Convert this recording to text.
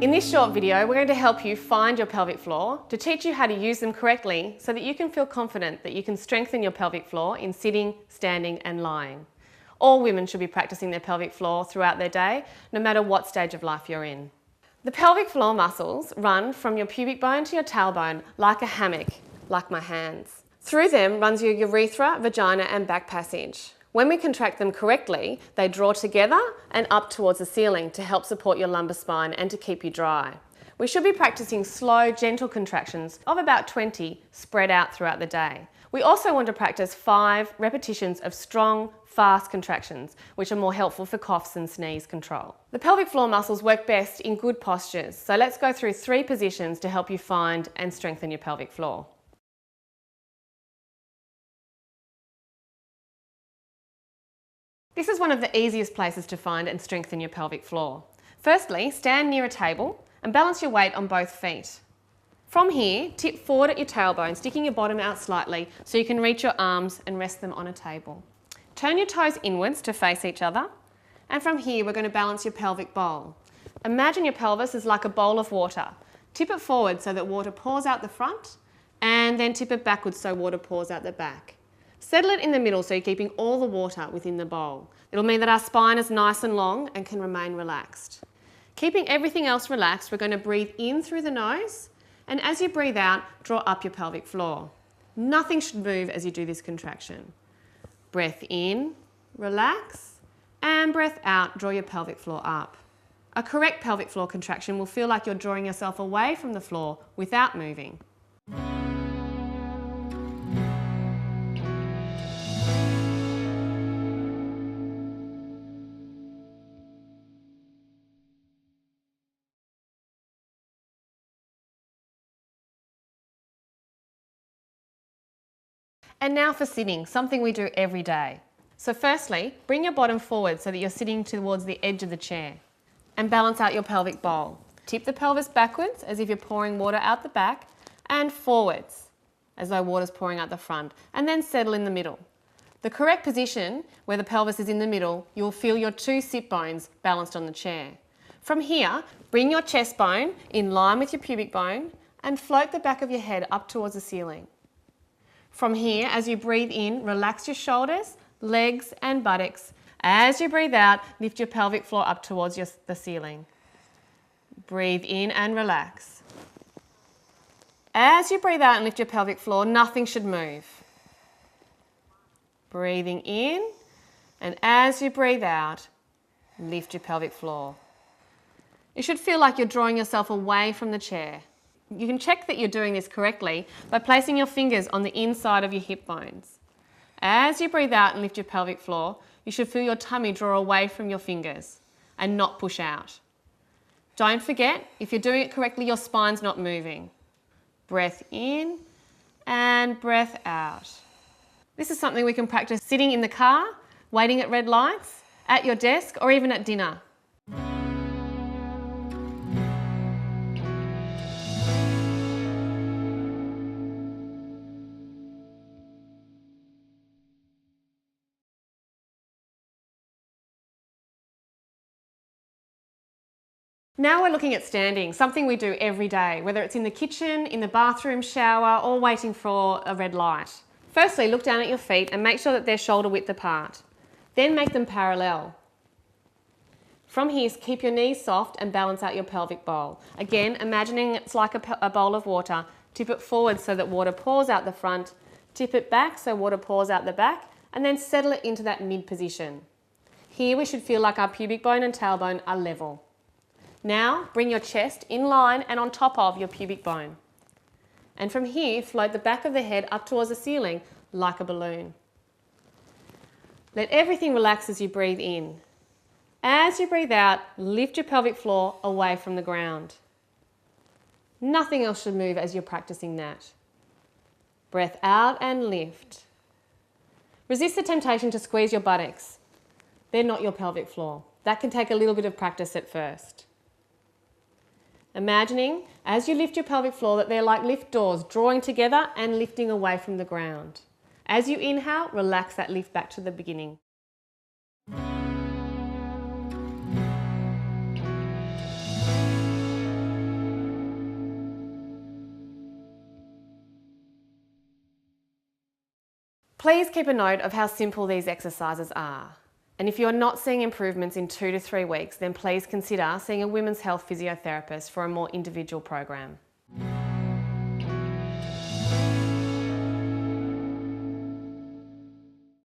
In this short video, we're going to help you find your pelvic floor to teach you how to use them correctly so that you can feel confident that you can strengthen your pelvic floor in sitting, standing and lying. All women should be practicing their pelvic floor throughout their day, no matter what stage of life you're in. The pelvic floor muscles run from your pubic bone to your tailbone like a hammock, like my hands. Through them runs your urethra, vagina and back passage. When we contract them correctly, they draw together and up towards the ceiling to help support your lumbar spine and to keep you dry. We should be practicing slow, gentle contractions of about 20 spread out throughout the day. We also want to practice 5 repetitions of strong, fast contractions, which are more helpful for coughs and sneeze control. The pelvic floor muscles work best in good postures, so let's go through 3 positions to help you find and strengthen your pelvic floor. This is one of the easiest places to find and strengthen your pelvic floor. Firstly, stand near a table and balance your weight on both feet. From here, tip forward at your tailbone, sticking your bottom out slightly so you can reach your arms and rest them on a table. Turn your toes inwards to face each other, and from here we're going to balance your pelvic bowl. Imagine your pelvis is like a bowl of water. Tip it forward so that water pours out the front, and then tip it backwards so water pours out the back. Settle it in the middle so you're keeping all the water within the bowl. It'll mean that our spine is nice and long and can remain relaxed. Keeping everything else relaxed, we're going to breathe in through the nose, and as you breathe out, draw up your pelvic floor. Nothing should move as you do this contraction. Breath in, relax, and breath out, draw your pelvic floor up. A correct pelvic floor contraction will feel like you're drawing yourself away from the floor without moving. And now for sitting, something we do every day. So firstly, bring your bottom forward so that you're sitting towards the edge of the chair. And balance out your pelvic bowl. Tip the pelvis backwards as if you're pouring water out the back, and forwards as though water's pouring out the front, and then settle in the middle. The correct position, where the pelvis is in the middle, you'll feel your 2 sit bones balanced on the chair. From here, bring your chest bone in line with your pubic bone and float the back of your head up towards the ceiling. From here, as you breathe in, relax your shoulders, legs and buttocks. As you breathe out, lift your pelvic floor up towards the ceiling. Breathe in and relax. As you breathe out and lift your pelvic floor, nothing should move. Breathing in, and as you breathe out, lift your pelvic floor. You should feel like you're drawing yourself away from the chair. You can check that you're doing this correctly by placing your fingers on the inside of your hip bones. As you breathe out and lift your pelvic floor, you should feel your tummy draw away from your fingers and not push out. Don't forget, if you're doing it correctly, your spine's not moving. Breath in and breath out. This is something we can practice sitting in the car, waiting at red lights, at your desk, or even at dinner. Now we're looking at standing, something we do every day, whether it's in the kitchen, in the bathroom, shower, or waiting for a red light. Firstly, look down at your feet and make sure that they're shoulder width apart. Then make them parallel. From here, keep your knees soft and balance out your pelvic bowl. Again, imagining it's like a bowl of water. Tip it forward so that water pours out the front, tip it back so water pours out the back, and then settle it into that mid position. Here we should feel like our pubic bone and tailbone are level. Now, bring your chest in line and on top of your pubic bone. And from here, float the back of the head up towards the ceiling like a balloon. Let everything relax as you breathe in. As you breathe out, lift your pelvic floor away from the ground. Nothing else should move as you're practicing that. Breath out and lift. Resist the temptation to squeeze your buttocks. They're not your pelvic floor. That can take a little bit of practice at first. Imagining, as you lift your pelvic floor, that they're like lift doors, drawing together and lifting away from the ground. As you inhale, relax that lift back to the beginning. Please keep a note of how simple these exercises are. And if you're not seeing improvements in 2 to 3 weeks, then please consider seeing a women's health physiotherapist for a more individual program.